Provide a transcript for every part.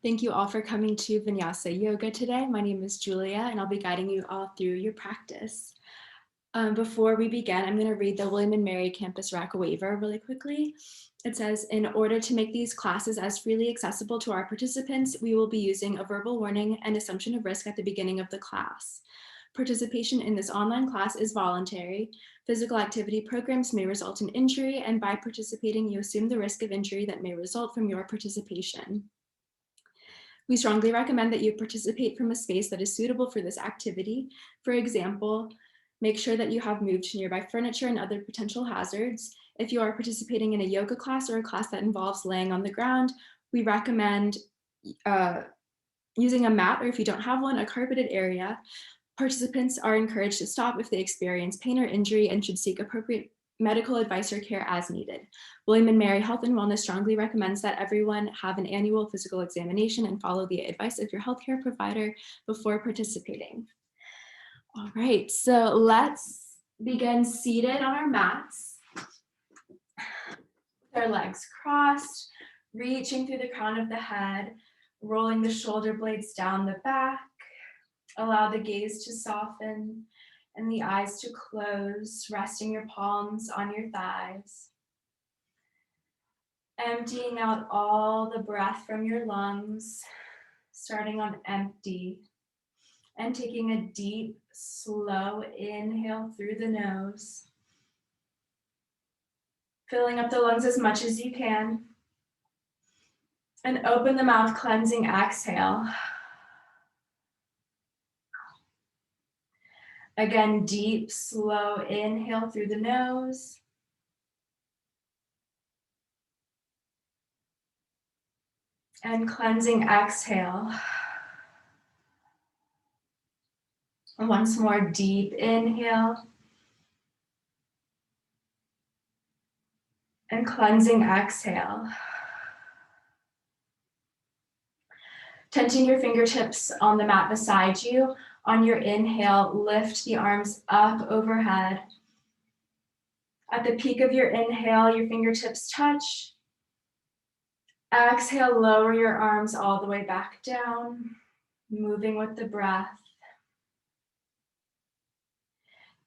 Thank you all for coming to Vinyasa Yoga today. My name is Julia, and I'll be guiding you all through your practice. Before we begin, I'm going to read the William & Mary Campus RAC waiver really quickly. It says, in order to make these classes as freely accessible to our participants, we will be using a verbal warning and assumption of risk at the beginning of the class. Participation in this online class is voluntary. Physical activity programs may result in injury, and by participating, you assume the risk of injury that may result from your participation. We strongly recommend that you participate from a space that is suitable for this activity. For example, make sure that you have moved nearby furniture and other potential hazards. If you are participating in a yoga class or a class that involves laying on the ground, we recommend using a mat, or if you don't have one, a carpeted area. Participants are encouraged to stop if they experience pain or injury and should seek appropriate medical advice or care as needed. William & Mary Health and Wellness strongly recommends that everyone have an annual physical examination and follow the advice of your healthcare provider before participating. All right, so let's begin seated on our mats. With our legs crossed, reaching through the crown of the head, rolling the shoulder blades down the back. Allow the gaze to soften and the eyes to close, resting your palms on your thighs. Emptying out all the breath from your lungs, starting on empty, and taking a deep, slow inhale through the nose. Filling up the lungs as much as you can. And open the mouth, cleansing exhale. Again, deep, slow inhale through the nose. And cleansing exhale. Once more, deep inhale. And cleansing exhale. Tenting your fingertips on the mat beside you. On your inhale, lift the arms up overhead. At the peak of your inhale, your fingertips touch. Exhale, lower your arms all the way back down, moving with the breath.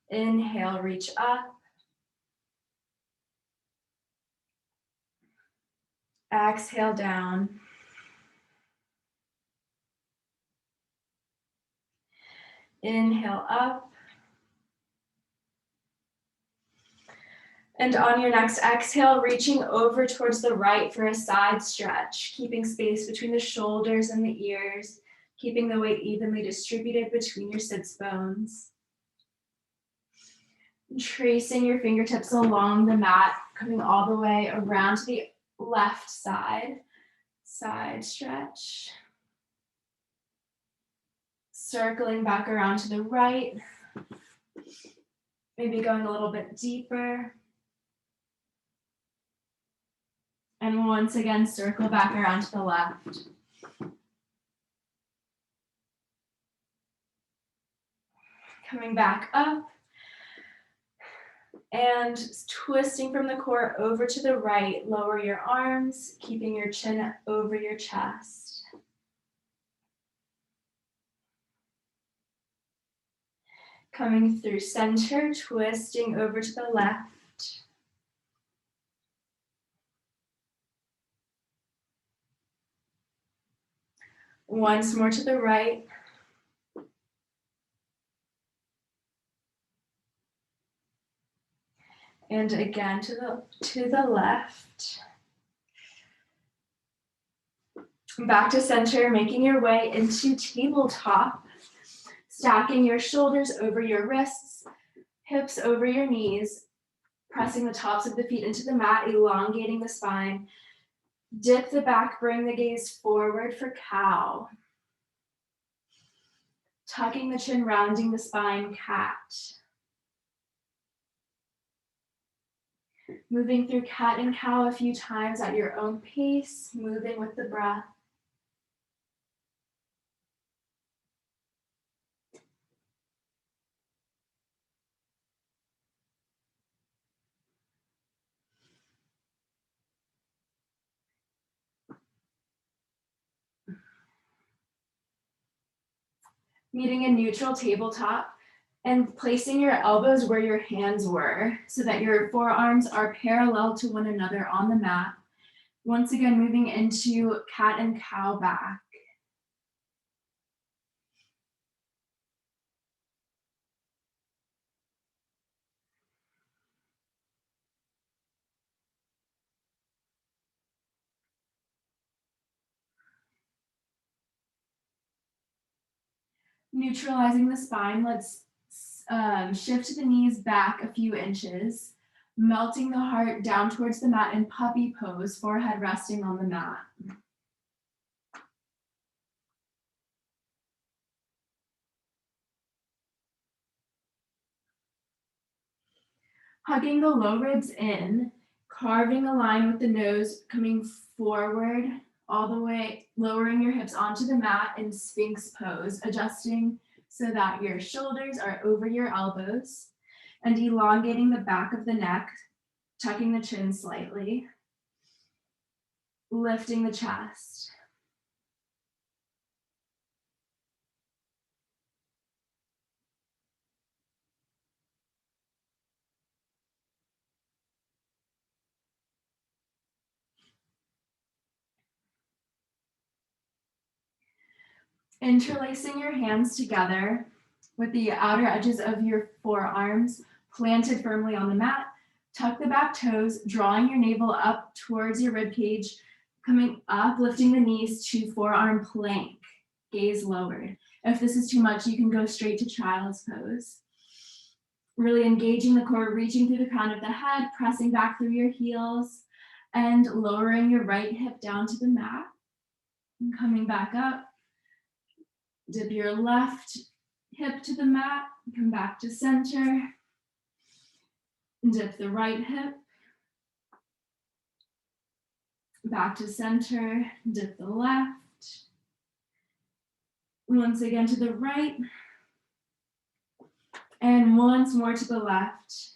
Inhale, reach up. Exhale, down. Inhale, up. And on your next exhale, reaching over towards the right for a side stretch, keeping space between the shoulders and the ears, keeping the weight evenly distributed between your sits bones. Tracing your fingertips along the mat, coming all the way around to the left side. Side stretch. Circling back around to the right. Maybe going a little bit deeper. And once again, circle back around to the left. Coming back up. And twisting from the core over to the right, lower your arms, keeping your chin over your chest. Coming through center, twisting over to the left. Once more to the right. And again to the left. Back to center, making your way into tabletop. Stacking your shoulders over your wrists, hips over your knees, pressing the tops of the feet into the mat, elongating the spine. Dip the back, bring the gaze forward for cow. Tucking the chin, rounding the spine, cat. Moving through cat and cow a few times at your own pace, moving with the breath. Meeting a neutral tabletop and placing your elbows where your hands were so that your forearms are parallel to one another on the mat. Once again, moving into cat and cow back. Neutralizing the spine, let's shift the knees back a few inches, melting the heart down towards the mat in puppy pose, forehead resting on the mat. Hugging the low ribs in, carving a line with the nose coming forward all the way, lowering your hips onto the mat in Sphinx pose, adjusting so that your shoulders are over your elbows and elongating the back of the neck, tucking the chin slightly, lifting the chest. Interlacing your hands together with the outer edges of your forearms planted firmly on the mat. Tuck the back toes, drawing your navel up towards your rib cage, coming up, lifting the knees to forearm plank, gaze lowered. If this is too much, you can go straight to child's pose. Really engaging the core, reaching through the crown of the head, pressing back through your heels, and lowering your right hip down to the mat, and coming back up. Dip your left hip to the mat, come back to center. Dip the right hip, back to center, dip the left. Once again to the right, and once more to the left.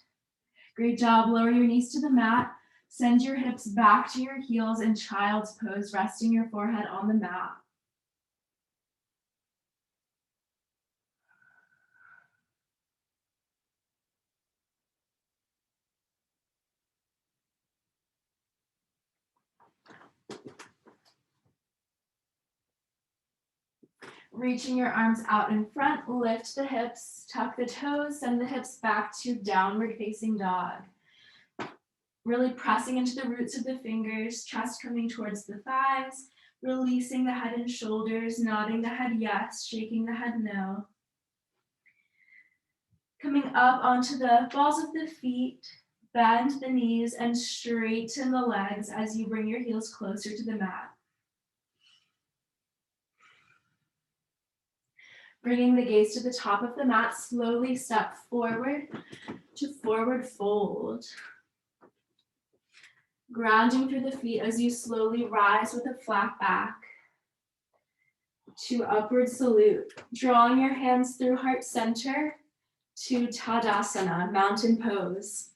Great job, lower your knees to the mat, send your hips back to your heels in child's pose, resting your forehead on the mat. Reaching your arms out in front, lift the hips, tuck the toes, send the hips back to downward facing dog. Really pressing into the roots of the fingers, chest coming towards the thighs, releasing the head and shoulders, nodding the head yes, shaking the head no. Coming up onto the balls of the feet, bend the knees and straighten the legs as you bring your heels closer to the mat. Bringing the gaze to the top of the mat, slowly step forward to forward fold. Grounding through the feet as you slowly rise with a flat back to upward salute. Drawing your hands through heart center to Tadasana, mountain pose.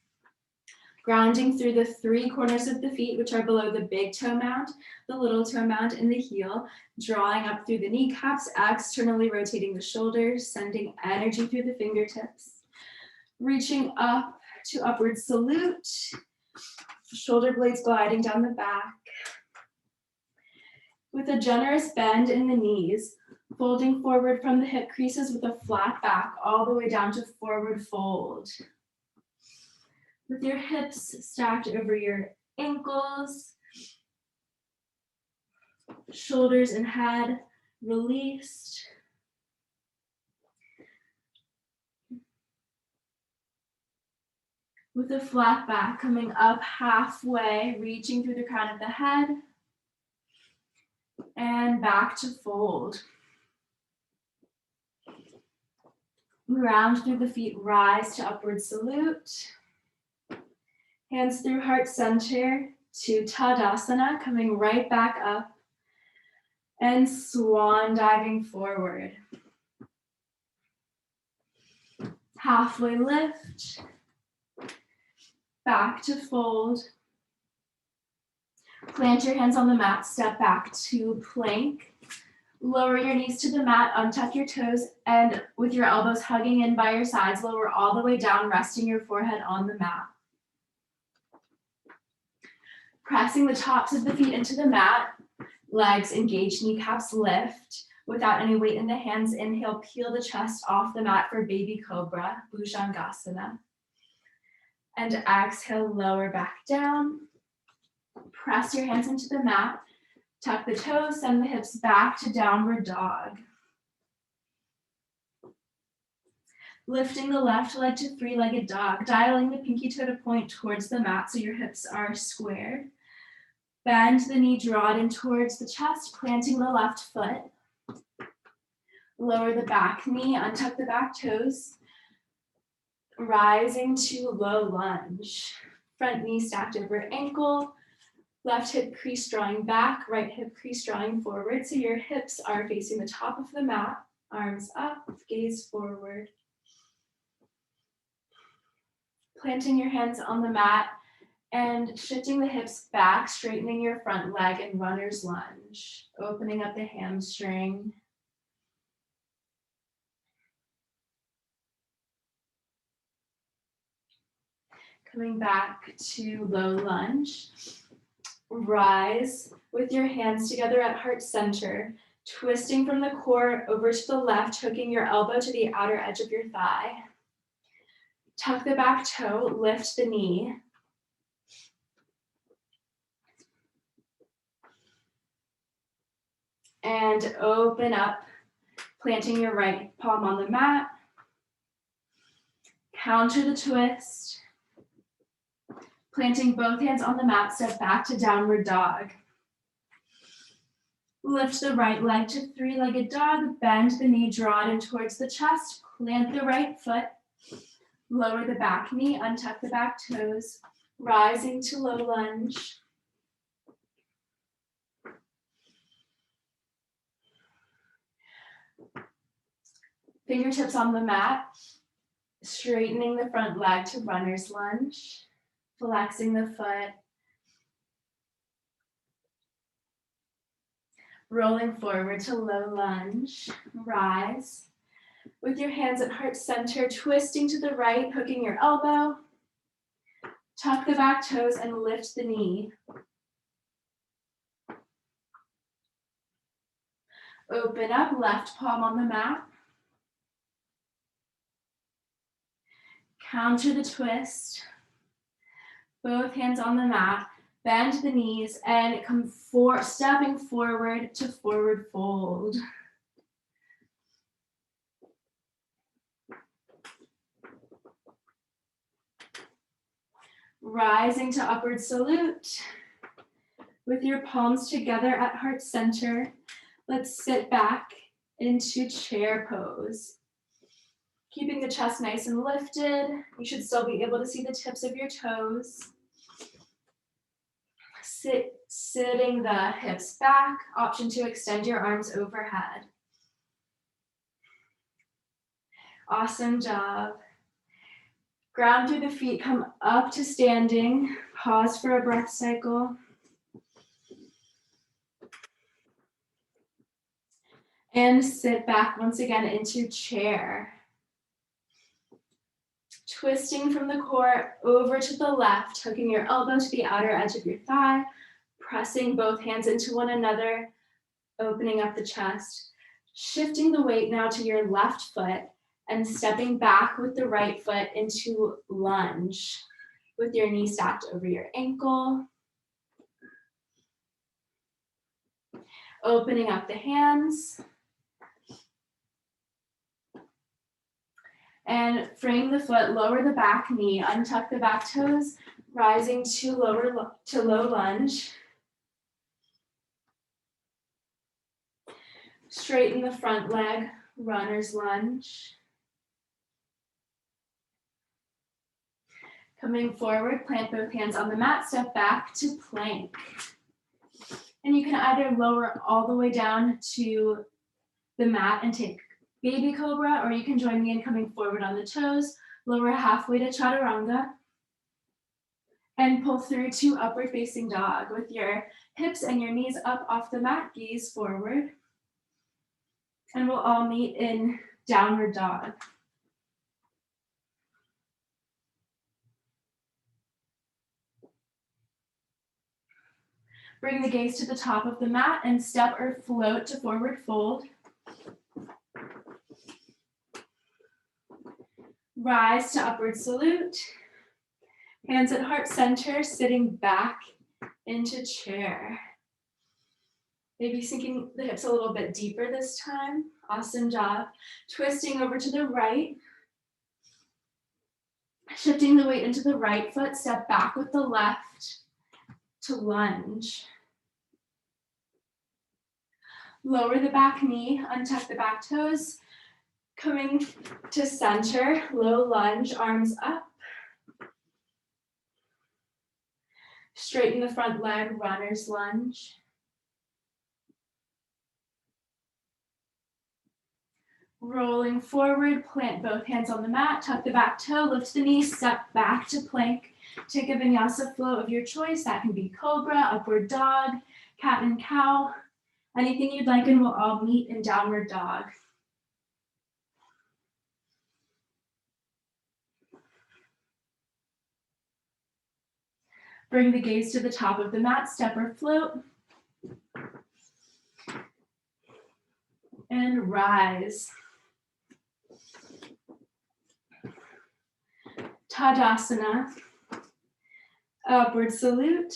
Grounding through the three corners of the feet, which are below the big toe mound, the little toe mound, and the heel. Drawing up through the kneecaps, externally rotating the shoulders, sending energy through the fingertips. Reaching up to upward salute. Shoulder blades gliding down the back. With a generous bend in the knees, folding forward from the hip creases with a flat back all the way down to forward fold. With your hips stacked over your ankles, shoulders and head released. With a flat back, coming up halfway, reaching through the crown of the head, and back to fold. Ground through the feet, rise to upward salute. Hands through heart center to Tadasana, coming right back up, and swan diving forward. Halfway lift, back to fold. Plant your hands on the mat, step back to plank. Lower your knees to the mat, untuck your toes, and with your elbows hugging in by your sides, lower all the way down, resting your forehead on the mat. Pressing the tops of the feet into the mat, legs engaged, kneecaps lift. Without any weight in the hands, inhale, peel the chest off the mat for baby cobra, Bhujangasana. And exhale, lower back down. Press your hands into the mat, tuck the toes, send the hips back to downward dog. Lifting the left leg to three-legged dog, dialing the pinky toe to point towards the mat so your hips are squared. Bend the knee, draw it in towards the chest, planting the left foot. Lower the back knee, untuck the back toes. Rising to low lunge. Front knee stacked over ankle. Left hip crease drawing back, right hip crease drawing forward. So your hips are facing the top of the mat, arms up, gaze forward. Planting your hands on the mat and shifting the hips back, straightening your front leg in runner's lunge, opening up the hamstring. Coming back to low lunge. Rise with your hands together at heart center, twisting from the core over to the left, hooking your elbow to the outer edge of your thigh. Tuck the back toe, lift the knee. And open up, planting your right palm on the mat. Counter the twist. Planting both hands on the mat, step back to downward dog. Lift the right leg to three-legged dog, bend the knee, draw it in towards the chest, plant the right foot, lower the back knee, untuck the back toes, rising to low lunge. Fingertips on the mat, straightening the front leg to runner's lunge, flexing the foot, rolling forward to low lunge, rise. With your hands at heart center, twisting to the right, hooking your elbow, tuck the back toes and lift the knee. Open up, left palm on the mat. Counter the twist. Both hands on the mat. Bend the knees and come stepping forward to forward fold. Rising to upward salute. With your palms together at heart center, let's sit back into chair pose. Keeping the chest nice and lifted. You should still be able to see the tips of your toes. Sitting the hips back, option to extend your arms overhead. Awesome job. Ground through the feet, come up to standing. Pause for a breath cycle. And sit back once again into chair. Twisting from the core over to the left, hooking your elbow to the outer edge of your thigh, pressing both hands into one another, opening up the chest, shifting the weight now to your left foot and stepping back with the right foot into lunge with your knee stacked over your ankle. Opening up the hands. And frame the foot, lower the back knee, untuck the back toes, rising to low lunge. Straighten the front leg, runner's lunge. Coming forward, plant both hands on the mat, step back to plank. And you can either lower all the way down to the mat and take baby cobra, or you can join me in coming forward on the toes, lower halfway to chaturanga, and pull through to upward facing dog with your hips and your knees up off the mat, gaze forward. And we'll all meet in downward dog. Bring the gaze to the top of the mat and step or float to forward fold. Rise to upward salute. Hands at heart center, sitting back into chair. Maybe sinking the hips a little bit deeper this time. Awesome job. Twisting over to the right. Shifting the weight into the right foot, step back with the left to lunge. Lower the back knee, untuck the back toes. Coming to center, low lunge, arms up. Straighten the front leg, runner's lunge. Rolling forward, plant both hands on the mat, tuck the back toe, lift the knee, step back to plank. Take a vinyasa flow of your choice. That can be cobra, upward dog, cat and cow, anything you'd like, and we'll all meet in downward dog. Bring the gaze to the top of the mat, step or float. And rise. Tadasana. Upward salute.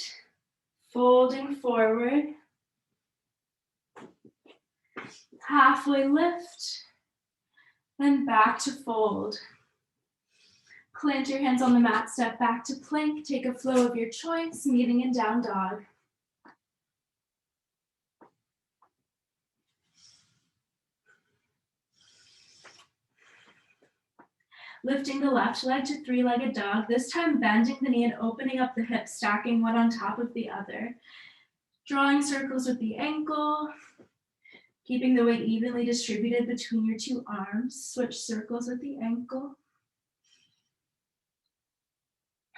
Folding forward. Halfway lift. And back to fold. Plant your hands on the mat, step back to plank. Take a flow of your choice, meeting in down dog. Lifting the left leg to three-legged dog, this time bending the knee and opening up the hips, stacking one on top of the other. Drawing circles with the ankle, keeping the weight evenly distributed between your two arms. Switch circles with the ankle.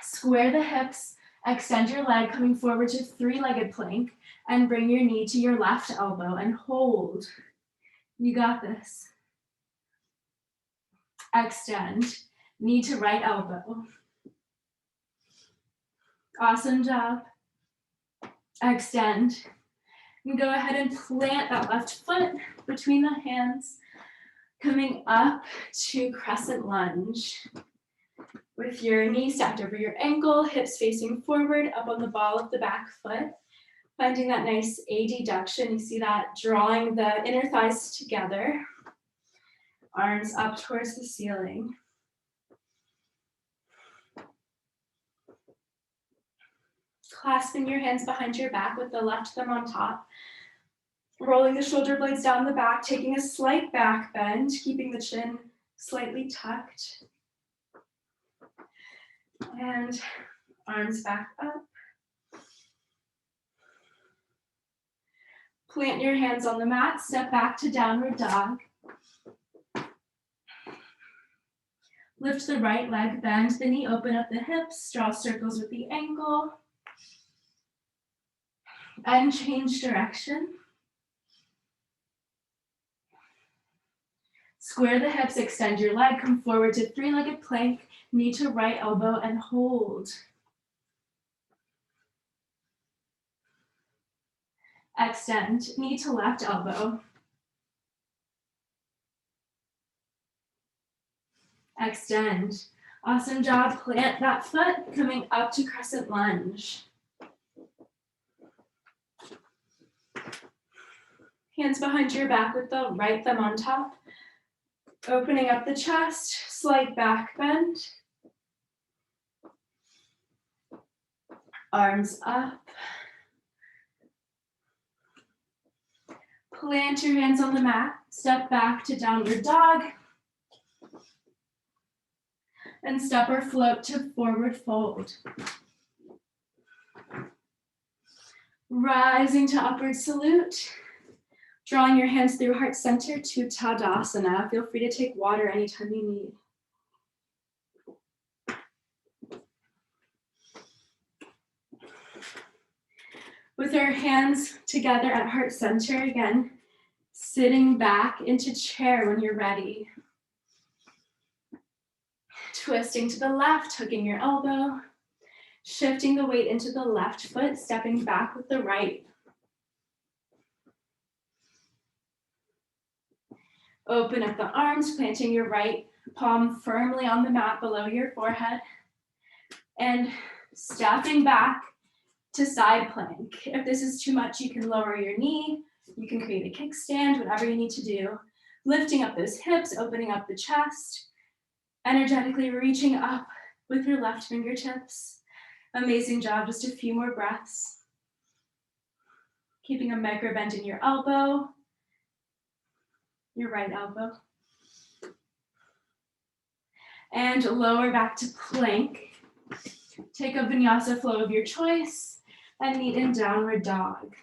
Square the hips, extend your leg, coming forward to three-legged plank, and bring your knee to your left elbow and hold. You got this. Extend, knee to right elbow. Awesome job. Extend. And go ahead and plant that left foot between the hands, coming up to Crescent Lunge. With your knee stacked over your ankle, hips facing forward, up on the ball of the back foot. Finding that nice adduction. You see that drawing the inner thighs together. Arms up towards the ceiling. Clasping your hands behind your back with the left thumb on top. Rolling the shoulder blades down the back, taking a slight back bend, keeping the chin slightly tucked. And arms back up. Plant your hands on the mat, step back to downward dog. Lift the right leg, bend the knee, open up the hips, draw circles with the ankle. And change direction. Square the hips, extend your leg, come forward to three-legged plank, knee to right elbow, and hold. Extend, knee to left elbow. Extend. Awesome job. Plant that foot, coming up to Crescent Lunge. Hands behind your back with the right thumb on top. Opening up the chest, slight back bend. Arms up. Plant your hands on the mat, step back to downward dog. And step or float to forward fold. Rising to upward salute. Drawing your hands through heart center to Tadasana. Feel free to take water anytime you need. With our hands together at heart center, again, Sitting back into chair when you're ready. Twisting to the left, hooking your elbow. Shifting the weight into the left foot, stepping back with the right. Open up the arms, planting your right palm firmly on the mat below your forehead. And stepping back to side plank. If this is too much, you can lower your knee. You can create a kickstand, whatever you need to do. Lifting up those hips, opening up the chest. Energetically reaching up with your left fingertips. Amazing job, just a few more breaths. Keeping a micro bend in your elbow, your right elbow. And lower back to plank. Take a vinyasa flow of your choice and meet in downward dog.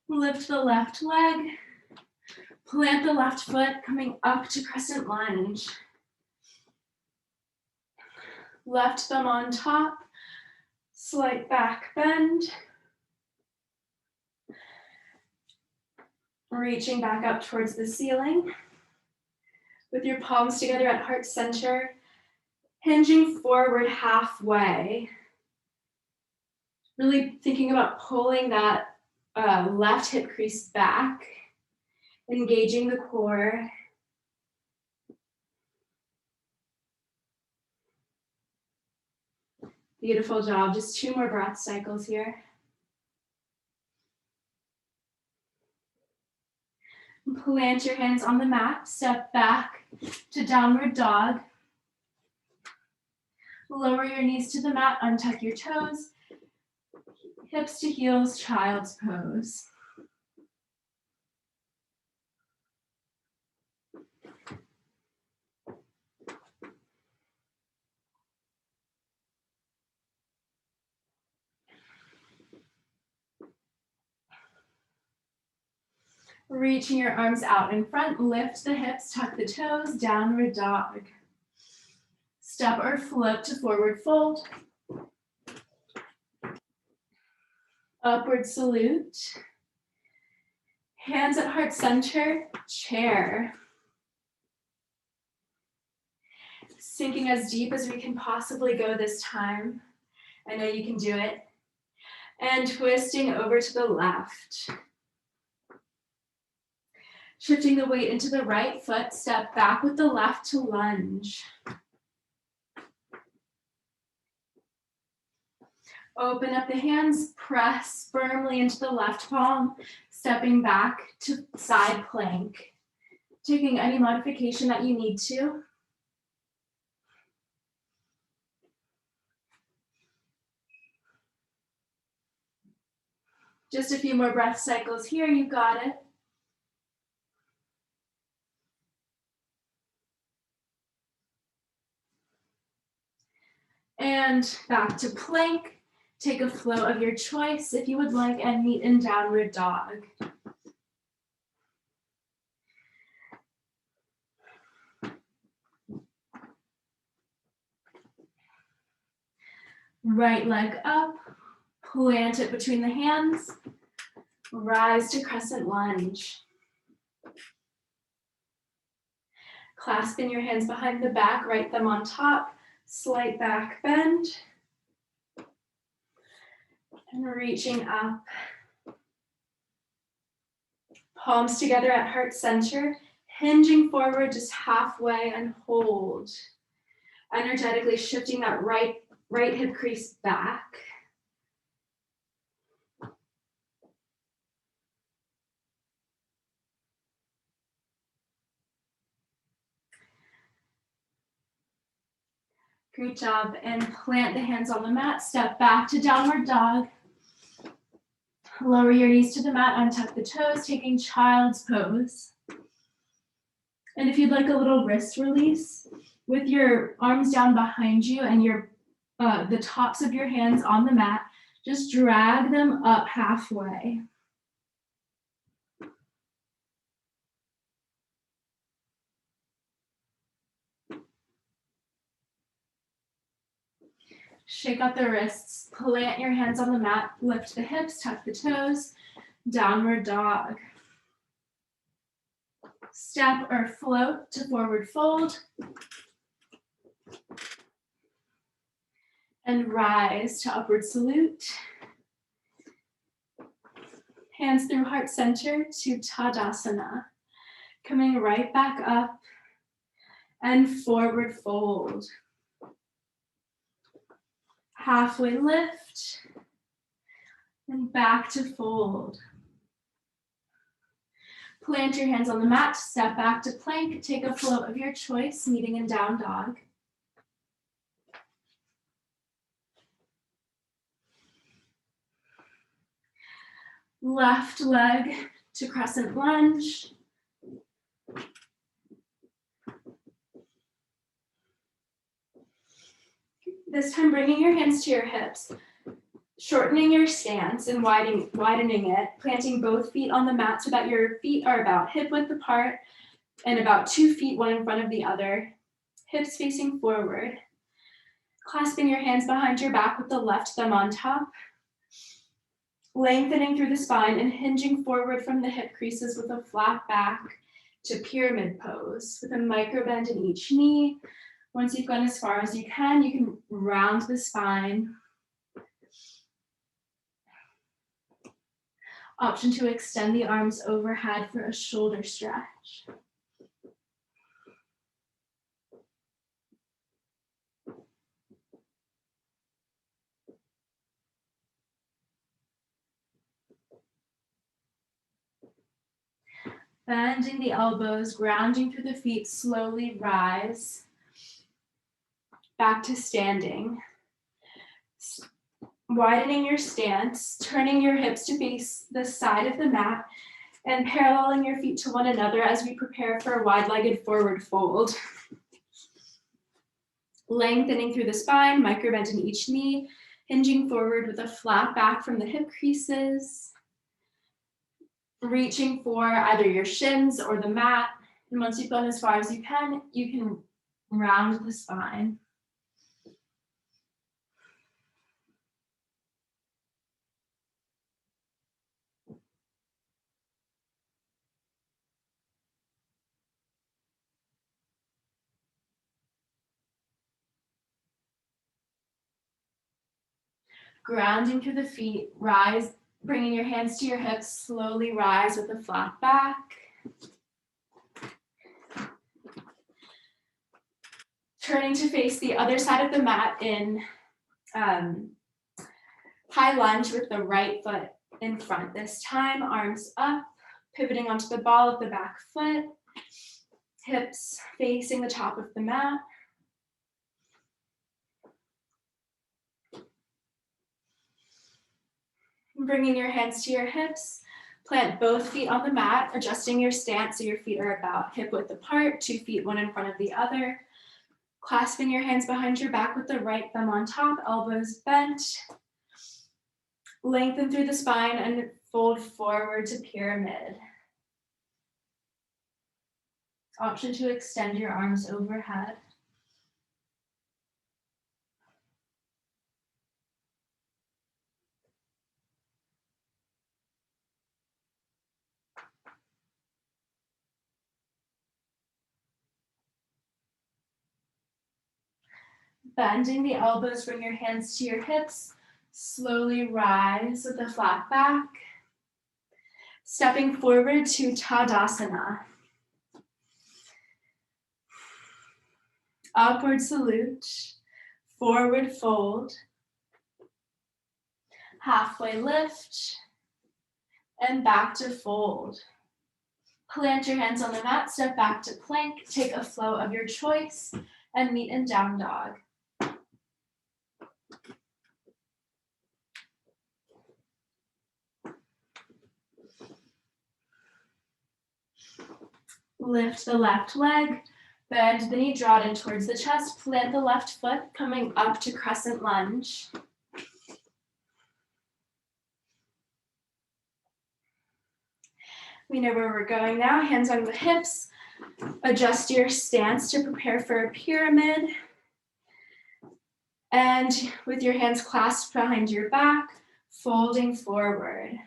Lift the left leg. Plant the left foot, coming up to Crescent Lunge. Left thumb on top, slight back bend. Reaching back up towards the ceiling. With your palms together at heart center, hinging forward halfway. Really thinking about pulling that left hip crease back, engaging the core. Beautiful job, just 2 more breath cycles here. Plant your hands on the mat, step back to downward dog. Lower your knees to the mat, untuck your toes. Hips to heels, child's pose. Reaching your arms out in front, lift the hips, tuck the toes, downward dog. Step or flip to forward fold. Upward salute. Hands at heart center, chair. Sinking as deep as we can possibly go this time. I know you can do it. And twisting over to the left. Shifting the weight into the right foot, step back with the left to lunge. Open up the hands, press firmly into the left palm, stepping back to side plank. Taking any modification that you need to. Just a few more breath cycles here, you got it. And back to plank. Take a flow of your choice if you would like and meet in downward dog. Right leg up, plant it between the hands, rise to Crescent Lunge. Clasping your hands behind the back, right thumb on top, slight back bend. And reaching up. Palms together at heart center, hinging forward just halfway and hold. Energetically shifting that right hip crease back. Great job. And plant the hands on the mat. Step back to downward dog. Lower your knees to the mat, untuck the toes, taking child's pose. And if you'd like a little wrist release, with your arms down behind you and your the tops of your hands on the mat, just drag them up halfway. Shake out the wrists, plant your hands on the mat, lift the hips, tuck the toes, downward dog. Step or float to forward fold. And rise to upward salute. Hands through heart center to Tadasana. Coming right back up and forward fold. Halfway lift and back to fold. Plant your hands on the mat, step back to plank, take a float of your choice, meeting in down dog. Left leg to crescent lunge. This time bringing your hands to your hips, shortening your stance and widening it, planting both feet on the mat so that your feet are about hip width apart and about 2 feet one in front of the other, hips facing forward. Clasping your hands behind your back with the left thumb on top, lengthening through the spine and hinging forward from the hip creases with a flat back to pyramid pose with a micro bend in each knee. Once you've gone as far as you can round the spine. Option to extend the arms overhead for a shoulder stretch. Bending the elbows, grounding through the feet, slowly rise. Back to standing. Widening your stance, turning your hips to face the side of the mat, and paralleling your feet to one another as we prepare for a wide-legged forward fold. Lengthening through the spine, micro bend in each knee, hinging forward with a flat back from the hip creases. Reaching for either your shins or the mat. And once you've gone as far as you can round the spine. Grounding through the feet, rise, bringing your hands to your hips, slowly rise with a flat back. Turning to face the other side of the mat in high lunge with the right foot in front. This time, arms up, pivoting onto the ball of the back foot, hips facing the top of the mat. Bringing your hands to your hips, plant both feet on the mat, adjusting your stance so your feet are about hip width apart, 2 feet one in front of the other. Clasping your hands behind your back with the right thumb on top, elbows bent. Lengthen through the spine and fold forward to pyramid. Option to extend your arms overhead. Bending the elbows, bring your hands to your hips. Slowly rise with a flat back. Stepping forward to Tadasana. Upward salute, forward fold, halfway lift, and back to fold. Plant your hands on the mat, step back to plank, take a flow of your choice, and meet in down dog. Lift the left leg, bend the knee, draw it in towards the chest, plant the left foot, coming up to crescent lunge. We know where we're going now, hands on the hips. Adjust your stance to prepare for a pyramid. And with your hands clasped behind your back, folding forward.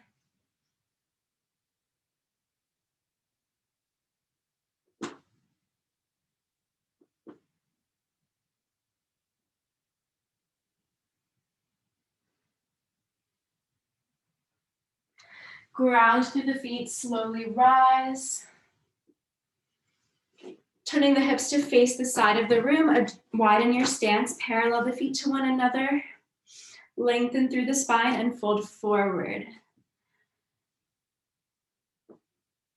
Ground through the feet, slowly rise. Turning the hips to face the side of the room, widen your stance, parallel the feet to one another. Lengthen through the spine and fold forward.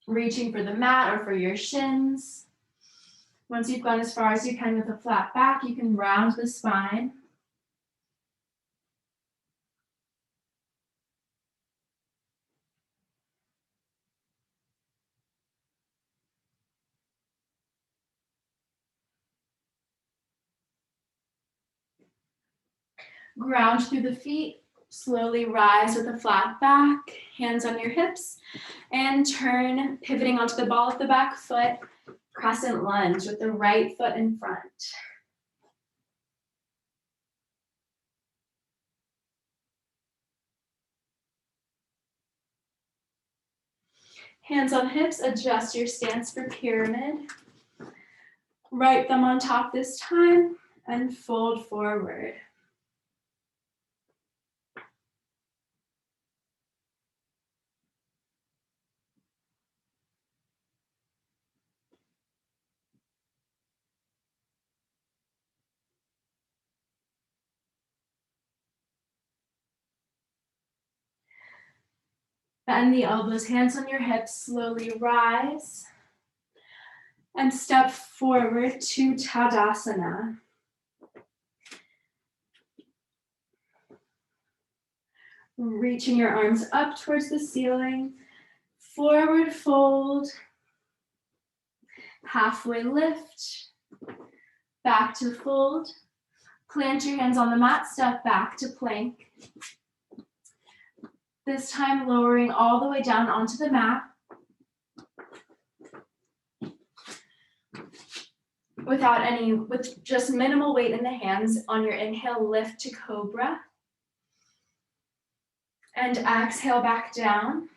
Reaching for the mat or for your shins. Once you've gone as far as you can with a flat back, you can round the spine. Ground through the feet, slowly rise with a flat back, hands on your hips, and turn, pivoting onto the ball of the back foot, crescent lunge with the right foot in front. Hands on hips, adjust your stance for pyramid. Right thumb on top this time, and fold forward. Bend the elbows, hands on your hips, slowly rise. And step forward to Tadasana. Reaching your arms up towards the ceiling. Forward fold. Halfway lift. Back to fold. Plant your hands on the mat, step back to plank. This time lowering all the way down onto the mat. With just minimal weight in the hands. On your inhale, lift to cobra. And exhale back down.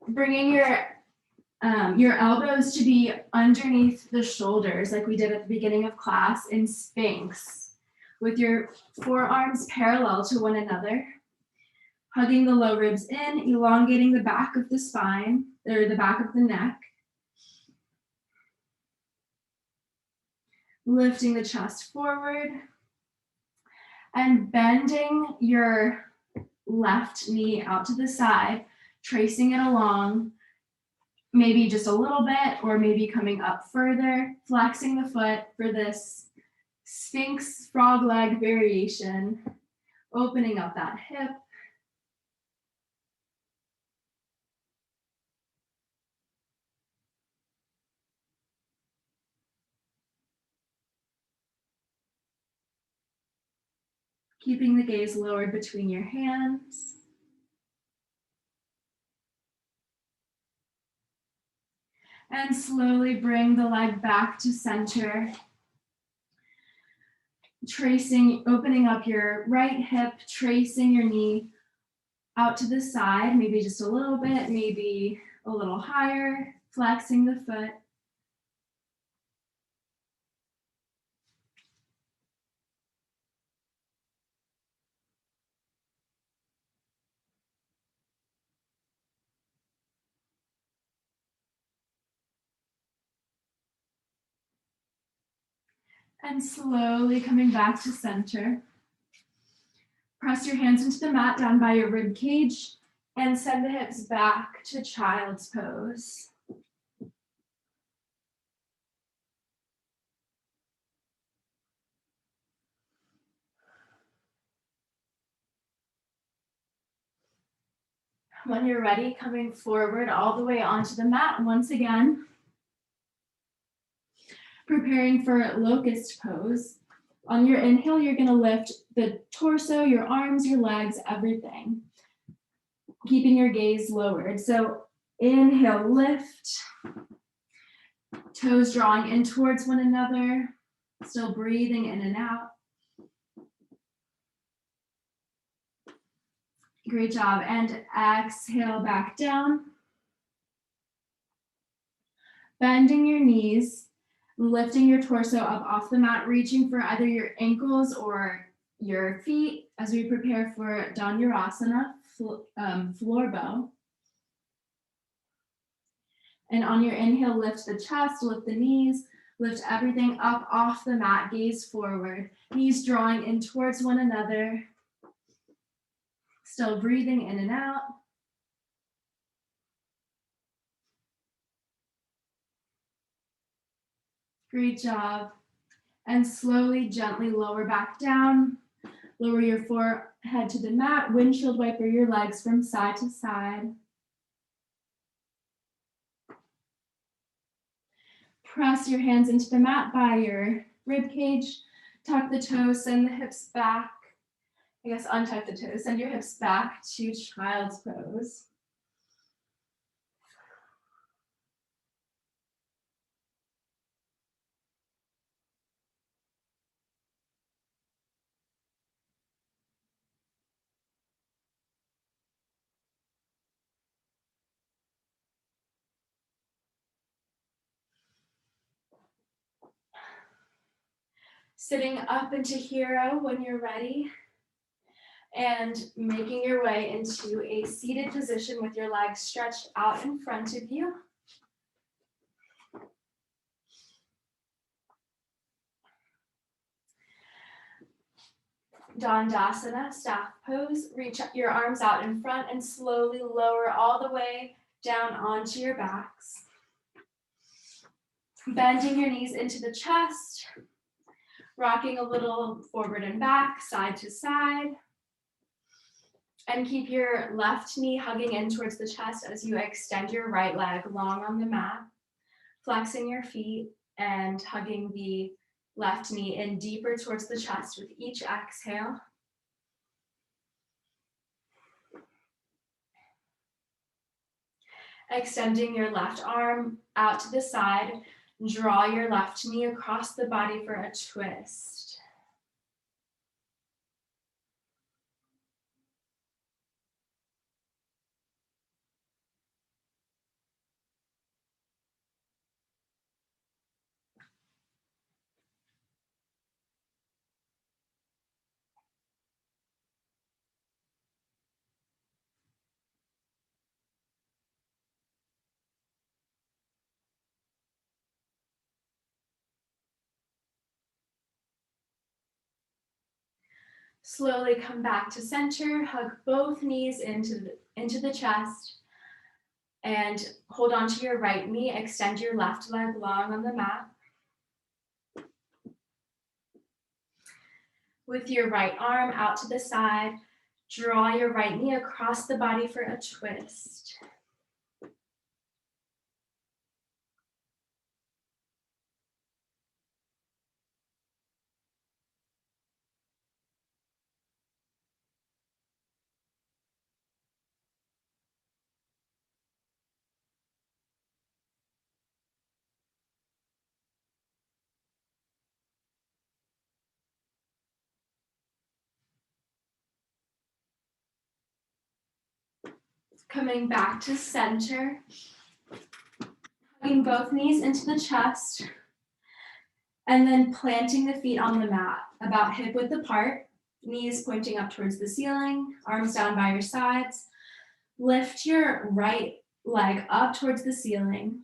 Bringing your elbows to be underneath the shoulders like we did at the beginning of class in Sphinx. With your forearms parallel to one another. Hugging the low ribs in, elongating the back of the spine, or the back of the neck. Lifting the chest forward. And bending your left knee out to the side, tracing it along, maybe just a little bit, or maybe coming up further, flexing the foot for this Sphinx frog leg variation, opening up that hip. Keeping the gaze lowered between your hands. And slowly bring the leg back to center. Tracing, opening up your right hip, tracing your knee out to the side, maybe just a little bit, maybe a little higher, flexing the foot. And slowly coming back to center. Press your hands into the mat down by your rib cage and send the hips back to child's pose. When you're ready, coming forward all the way onto the mat once again. Preparing for Locust Pose. On your inhale, you're gonna lift the torso, your arms, your legs, everything. Keeping your gaze lowered. So inhale, lift. Toes drawing in towards one another. Still breathing in and out. Great job. And exhale back down. Bending your knees, lifting your torso up off the mat, reaching for either your ankles or your feet as we prepare for Dandasana, floor bow. And on your inhale, lift the chest, lift the knees, lift everything up off the mat, gaze forward, knees drawing in towards one another. Still breathing in and out. Great job. And slowly, gently lower back down. Lower your forehead to the mat, windshield wiper your legs from side to side. Press your hands into the mat by your rib cage. Tuck the toes, send the hips back. I guess untuck the toes, send your hips back to child's pose. Sitting up into hero when you're ready, and making your way into a seated position with your legs stretched out in front of you. Dandasana, staff pose. Reach your arms out in front and slowly lower all the way down onto your backs. Bending your knees into the chest, rocking a little forward and back, side to side. And keep your left knee hugging in towards the chest as you extend your right leg long on the mat, flexing your feet and hugging the left knee in deeper towards the chest with each exhale. Extending your left arm out to the side, draw your left knee across the body for a twist. Slowly come back to center, hug both knees into the chest, and hold on to your right knee, extend your left leg long on the mat. With your right arm out to the side, draw your right knee across the body for a twist. Coming back to center, hugging both knees into the chest, and then planting the feet on the mat, about hip width apart, knees pointing up towards the ceiling, arms down by your sides. Lift your right leg up towards the ceiling,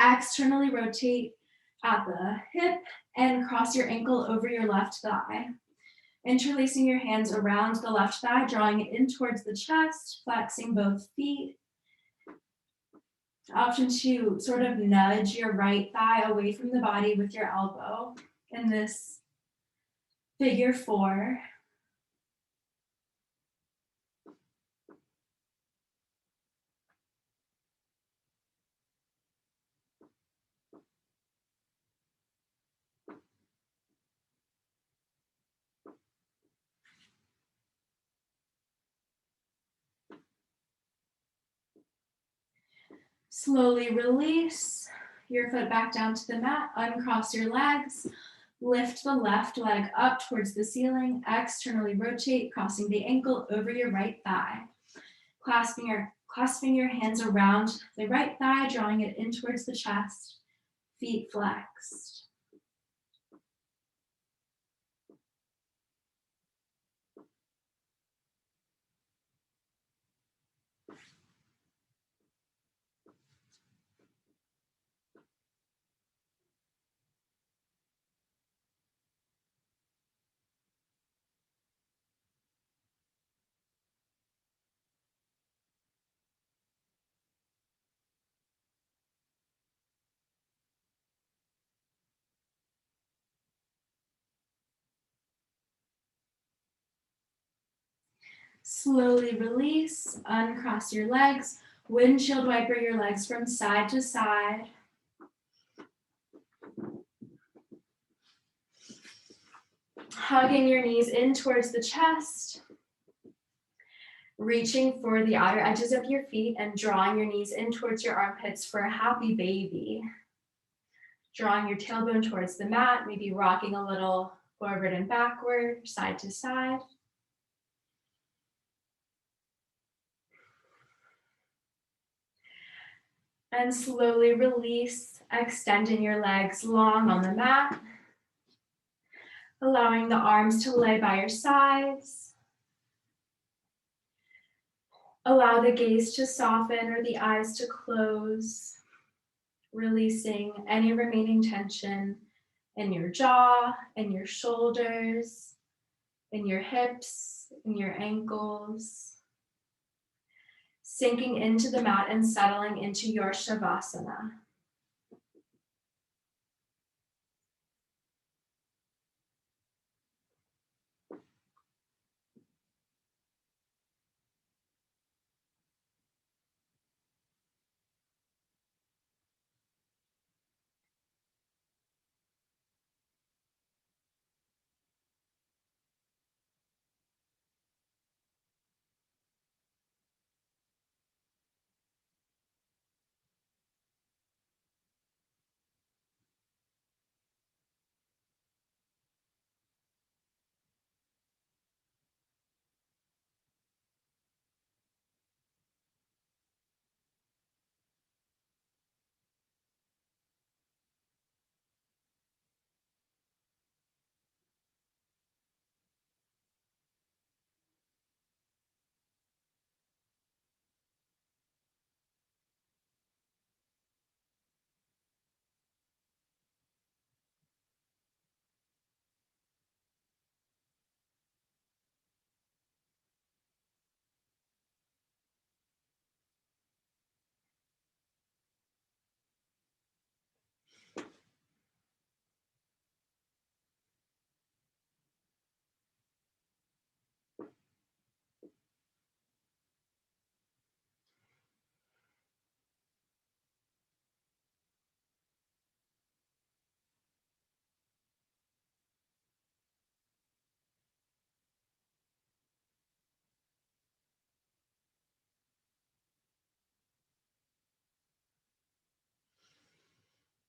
externally rotate at the hip, and cross your ankle over your left thigh. Interlacing your hands around the left thigh, drawing it in towards the chest, flexing both feet. Option two, sort of nudge your right thigh away from the body with your elbow in this figure four. Slowly release your foot back down to the mat, uncross your legs, Lift the left leg up towards the ceiling. Externally rotate, crossing the ankle over your right thigh. Clasping your hands around the right thigh, drawing it in towards the chest. Feet flexed. Slowly release, uncross your legs, windshield wiper your legs from side to side. Hugging your knees in towards the chest. Reaching for the outer edges of your feet and drawing your knees in towards your armpits for a happy baby. Drawing your tailbone towards the mat, maybe rocking a little forward and backward, side to side. And slowly release, extending your legs long on the mat. Allowing the arms to lay by your sides. Allow the gaze to soften or the eyes to close, releasing any remaining tension in your jaw, in your shoulders, in your hips, in your ankles. Sinking into the mat and settling into your Shavasana.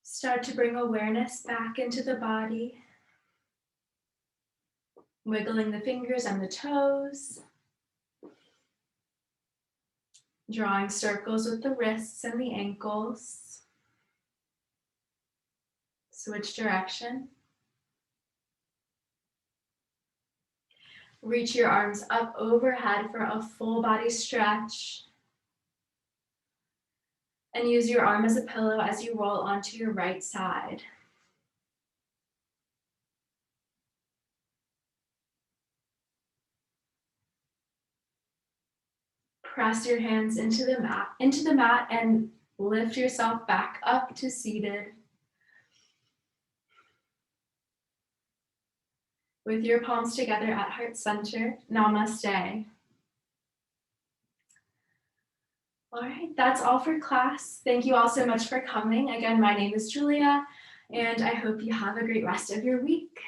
Start to bring awareness back into the body. Wiggling the fingers and the toes. Drawing circles with the wrists and the ankles. Switch direction. Reach your arms up overhead for a full body stretch. And use your arm as a pillow as you roll onto your right side. Press your hands into the mat and lift yourself back up to seated. With your palms together at heart center, namaste. All right, that's all for class. Thank you all so much for coming. Again, my name is Julia, and I hope you have a great rest of your week.